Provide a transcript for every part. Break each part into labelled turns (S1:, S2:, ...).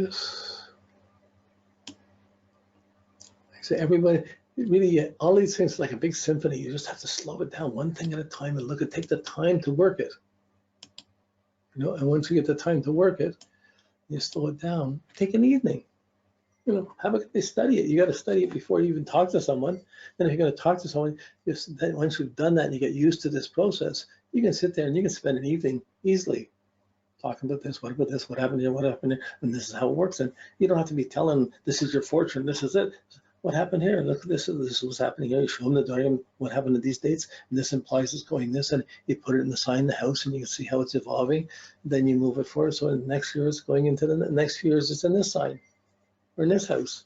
S1: this. So everybody, really, all these things like a big symphony. You just have to slow it down one thing at a time and take the time to work it. You know, and once you get the time to work it, you slow it down. Take an evening. You know, have a good day, study it. You got to study it before you even talk to someone. And if you're going to talk to someone, once you've done that and you get used to this process, you can sit there and you can spend an evening easily talking about this, what happened here, what happened here, and this is how it works. And you don't have to be telling, this is your fortune, this is it. What happened here? Look, this is what's happening here. You show them the diagram, what happened to these dates, and this implies it's going this, and you put it in the sign, the house, and you can see how it's evolving. Then you move it forward. So in the next year, it's going into the next few years, it's in this sign or in this house.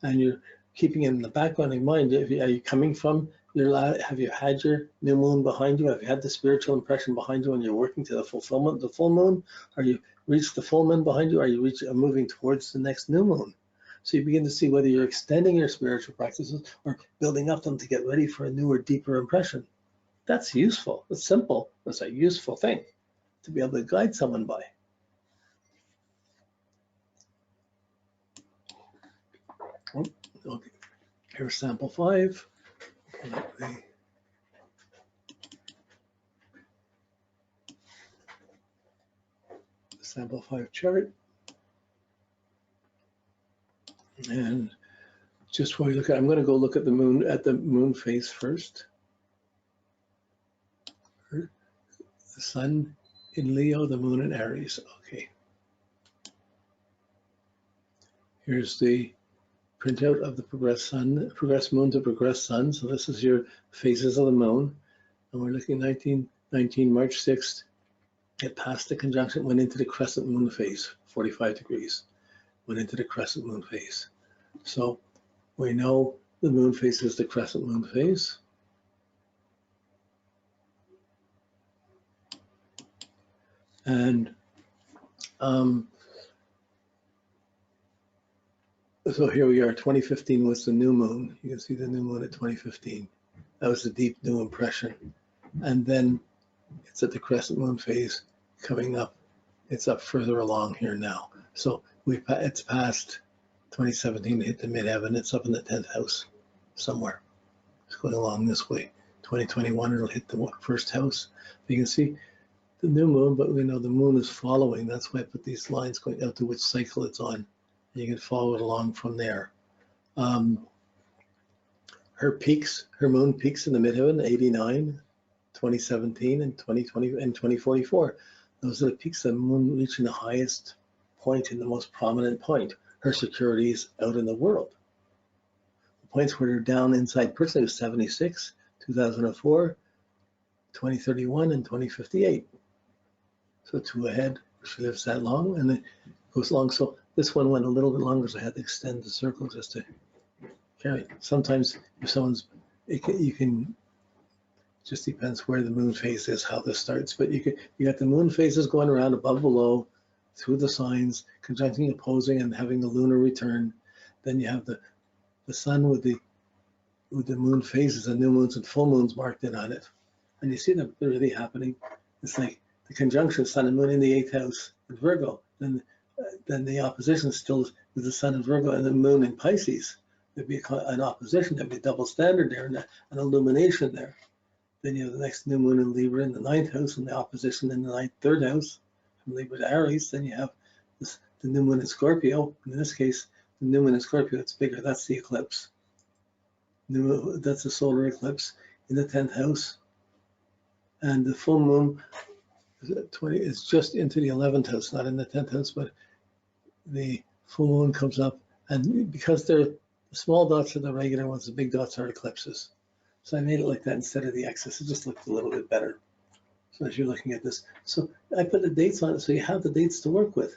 S1: And you're keeping it in the background of your mind. Are you coming from have you had your new moon behind you? Have you had the spiritual impression behind you when you're working to the fulfillment of the full moon? Are you reached the full moon behind you? Are you moving towards the next new moon? So you begin to see whether you're extending your spiritual practices or building up them to get ready for a newer, deeper impression. That's useful. It's simple. It's a useful thing to be able to guide someone by. Okay. Here's sample 5. The sample 5 chart. And just while you look at, I'm going to go look at the moon phase first. The sun in Leo, the moon in Aries. Okay. Here's the printout of the progressed moon to progressed sun. So this is your phases of the moon. And we're looking 1919, March 6th. It passed the conjunction, went into the crescent moon phase, 45 degrees. Went into the crescent moon phase. So we know the moon phase is the crescent moon phase. And so here we are, 2015 was the new moon. You can see the new moon at 2015. That was the deep new impression. And then it's at the crescent moon phase coming up. It's up further along here now. So it's past 2017 to hit the midheaven. It's up in the 10th house somewhere. It's going along this way. 2021, it'll hit the first house. You can see the new moon, but we know the moon is following. That's why I put these lines going out to which cycle it's on. And you can follow it along from there. Her moon peaks in the midheaven, 89, 2017, and 2020, and 2044. Those are the peaks of the moon reaching the highest point and the most prominent point. Her security is out in the world. The points where they're down inside personally is 76, 2004, 2031, and 2058. So 2 ahead, she lives that long, and it goes long. So this one went a little bit longer, so I had to extend the circle just to carry. Sometimes if you can, just depends where the moon phase is, how this starts. But you got the moon phases going around above, below, through the signs, conjuncting, opposing, and having the lunar return. Then you have the sun with the moon phases and new moons and full moons marked in on it. And you see that really happening. It's like the conjunction, sun and moon in the 8th house in Virgo. Then the opposition still is with the sun in Virgo and the moon in Pisces. There'd be an opposition, there'd be a double standard there and an illumination there. Then you have the next new moon in Libra in the 9th house and the opposition in the 3rd house from Libra to Aries. Then you have the new moon in Scorpio. In this case, the new moon in Scorpio, it's bigger. That's the eclipse. That's a solar eclipse in the 10th house. And the full moon is just into the 11th house, not in the 10th house, but the full moon comes up. And because the small dots are the regular ones, the big dots are eclipses. So I made it like that instead of the X's. It just looked a little bit better. So as you're looking at this, so I put the dates on it so you have the dates to work with.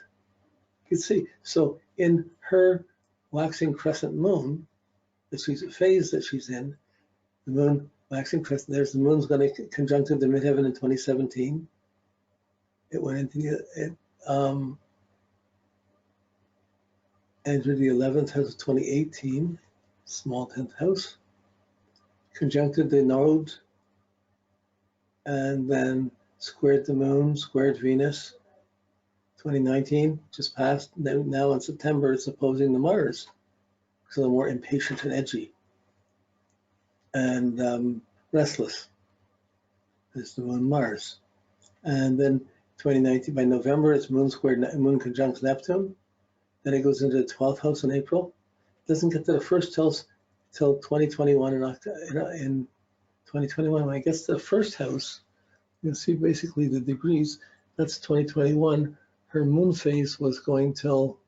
S1: You can see, so in her waxing crescent moon, this phase that she's in, the moon waxing crescent, there's the moon's going to conjunct the midheaven in 2017. It went into entered the 11th house of 2018, small 10th house, conjuncted the node, and then squared the moon, squared Venus, 2019 just passed. Now in September, it's opposing the Mars. So they're more impatient and edgy and restless. It's the moon Mars. And then 2019, by November, it's moon conjunct Neptune. Then it goes into the 12th house in April. It doesn't get to the first house till 2021 in 2021. When it gets to the first house, you'll see basically the degrees. That's 2021. Her moon phase was going till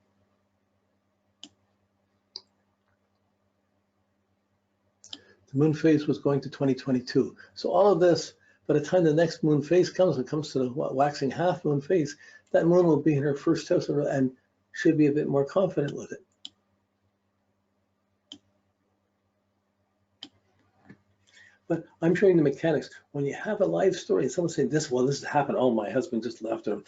S1: the moon phase was going to 2022. So all of this, by the time the next moon phase comes, it comes to the waxing half moon phase, that moon will be in her first house and should be a bit more confident with it. But I'm showing the mechanics. When you have a live story, and someone's saying this, well, this has happened. Oh, my husband just left, or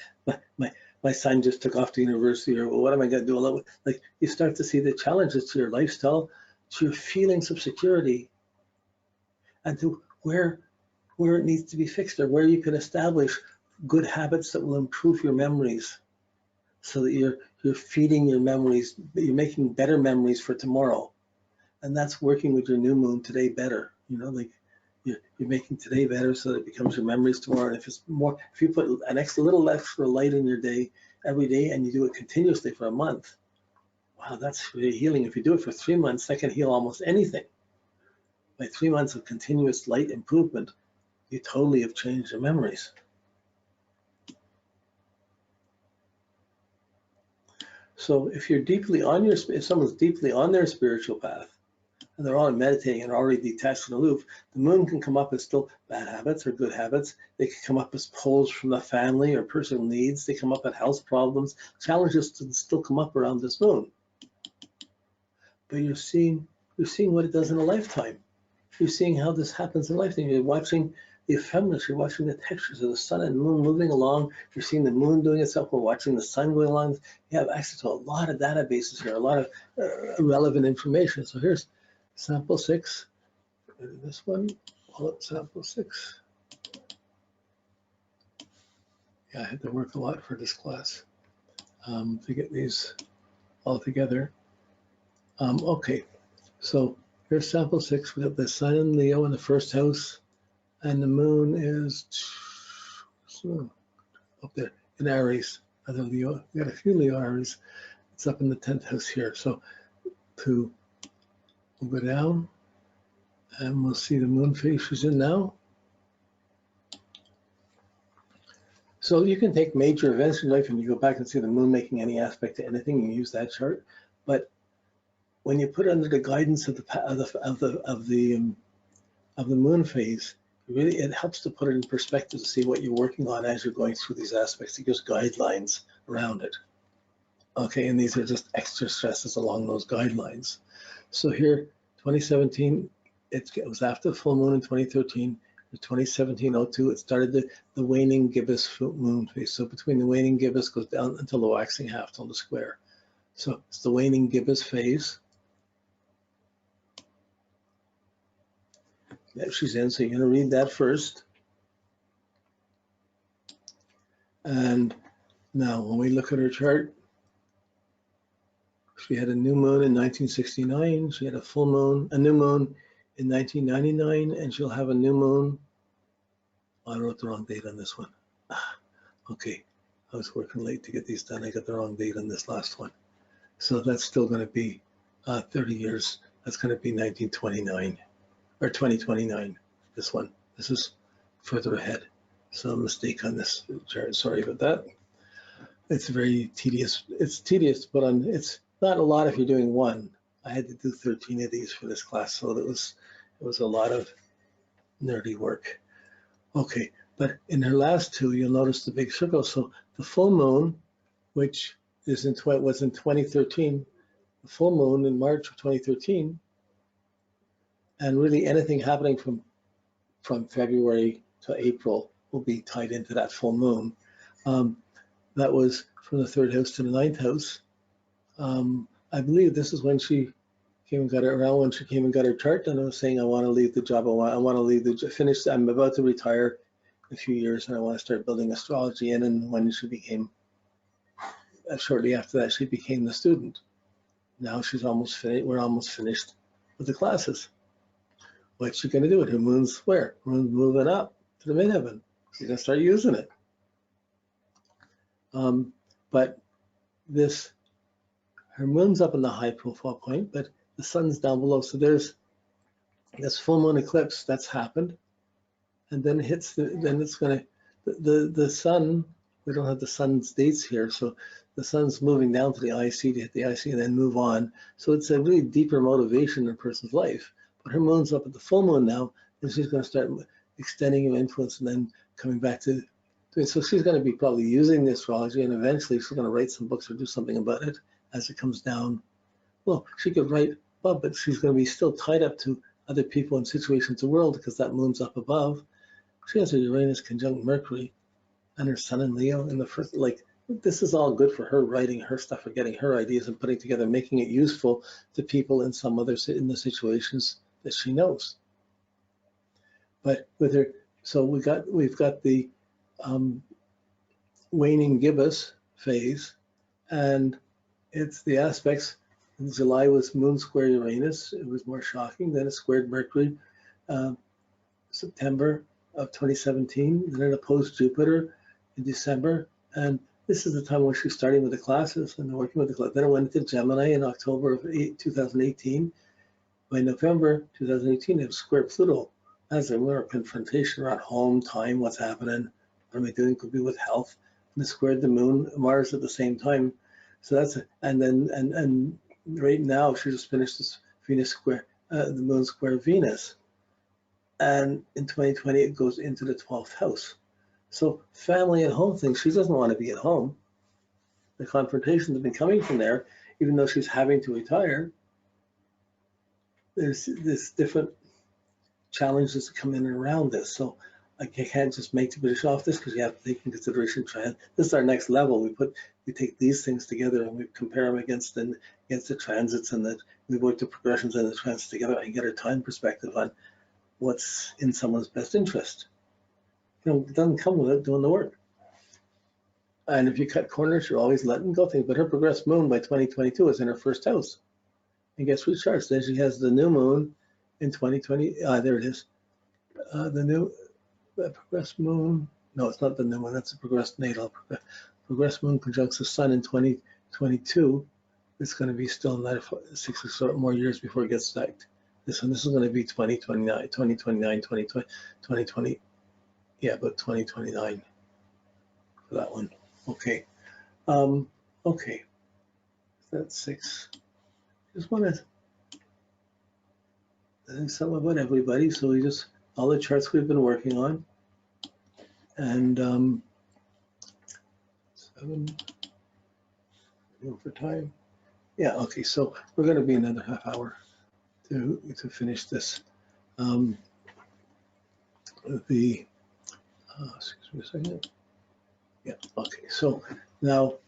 S1: my son just took off to university, or well, what am I going to do? Like, you start to see the challenges to your lifestyle, to your feelings of security, and to where it needs to be fixed, or where you can establish good habits that will improve your memories, so that you're feeding your memories, you're making better memories for tomorrow. And that's working with your new moon today better. You know, like you're making today better so that it becomes your memories tomorrow. And if you put an little extra light in your day every day, and you do it continuously for a month, wow, that's really healing. If you do it for 3 months, that can heal almost anything. By 3 months of continuous light improvement, you totally have changed your memories. So if someone's deeply on their spiritual path, and they're all meditating and already detached and aloof, the moon can come up as still bad habits or good habits. They can come up as pulls from the family or personal needs. They come up as health problems. Challenges still come up around this moon. But you're seeing what it does in a lifetime. You're seeing how this happens in a lifetime. You're watching the ephemeris, you're watching the textures of the sun and moon moving along. You're seeing the moon doing itself. We're watching the sun going along. You have access to a lot of databases here, a lot of relevant information. So here's sample 6. This one, pull up sample 6. Yeah, I had to work a lot for this class to get these all together. Okay, so here's sample 6. We have the sun in Leo in the first house, and the moon is up there in Aries. Other Leo, we got a few Leo Aries. It's up in the 10th house here. So we'll go down, and we'll see the moon phase she's in now. So you can take major events in life and you go back and see the moon making any aspect to anything. You use that chart, but when you put it under the guidance of the moon phase, really it helps to put it in perspective to see what you're working on as you're going through these aspects. It gives guidelines around it. Okay, and these are just extra stresses along those guidelines. So here, 2017, it was after the full moon in 2013. 2017-02, it started the waning gibbous moon phase. So between the waning gibbous goes down until the waxing half, till the square. So it's the waning gibbous phase that she's in. So you're going to read that first. And now when we look at her chart, she had a new moon in 1969. She had a new moon in 1999, and she'll have a new moon. Oh, I wrote the wrong date on this one. Okay, I was working late to get these done. I got the wrong date on this last one. So that's still going to be 30 years. That's going to be 1929 or 2029. This one. This is further ahead. So a mistake on this chart. Sorry about that. It's very tedious. It's tedious to put on. It's not a lot if you're doing one. I had to do 13 of these for this class, so it was a lot of nerdy work. Okay, but in her last two, you'll notice the big circle. So the full moon, which was in 2013, the full moon in March of 2013, and really anything happening from February to April will be tied into that full moon. That was from the 3rd house to the 9th house. I believe this is when she came and got her chart, and I was saying I want to leave the job. I want to leave finish. I'm about to retire in a few years, and I want to start building astrology in. And when she became shortly after that, she became the student. Now she's almost finished. We're almost finished with the classes. What's she going to do with her moon's where? Moon's moving up to the midheaven. She's going to start using it. But this, her moon's up in the high profile point, but the sun's down below. So there's this full moon eclipse that's happened, and then it hits. Then it's going to the sun. We don't have the sun's dates here, so the sun's moving down to the IC to hit the IC and then move on. So it's a really deeper motivation in a person's life. But her moon's up at the full moon now, and she's going to start extending her influence and then coming back to doing. So she's going to be probably using the astrology, and eventually she's going to write some books or do something about it as it comes down. Well, she could write above, but she's going to be still tied up to other people and situations in the world because that moon's up above. She has her Uranus conjunct Mercury and her sun in Leo in the first, like, this is all good for her writing her stuff or getting her ideas and putting together, making it useful to people in some other, in the situations that she knows. But with her, so we've got the waning gibbous phase, and it's the aspects. In July was moon square Uranus. It was more shocking. Then it squared Mercury, September of 2017. Then it opposed Jupiter in December, and this is the time when she's starting with the classes and working with the class. Then it went into Gemini in October of 2018. By November 2018, it was square Pluto. As a more confrontation around home, time, what's happening, what am I doing? Could be with health. And it squared the moon, Mars at the same time. So that's it. And then and right now she just finished this Venus square, the moon square Venus. And in 2020 it goes into the 12th house. So family and home things, she doesn't want to be at home. The confrontations have been coming from there, even though she's having to retire. There's this different challenges that come in and around this. So I can't just make the British off this because you have to take in consideration trans. This is our next level. We take these things together and we compare them against the transits, and that we work the progressions and the transits together and get a time perspective on what's in someone's best interest. You know, it doesn't come without doing the work. And if you cut corners, you're always letting go things. But her progressed moon by 2022 is in her first house. And guess which charts? Then she has the new moon in 2020. There it is. The new progressed moon. No, it's not the new one. That's the progressed natal. Progressed moon conjuncts the sun in 2022. It's going to be still another 6 or more years before it gets stacked. This is going to be 2029, 2020. Yeah, about 2029 for that one. Okay. Okay. That's 6. Just want to think something about everybody. So we just, all the charts we've been working on. And 7 for time. Yeah, okay, so we're going to be another half hour to finish this. Excuse me a second. Yeah, okay, so now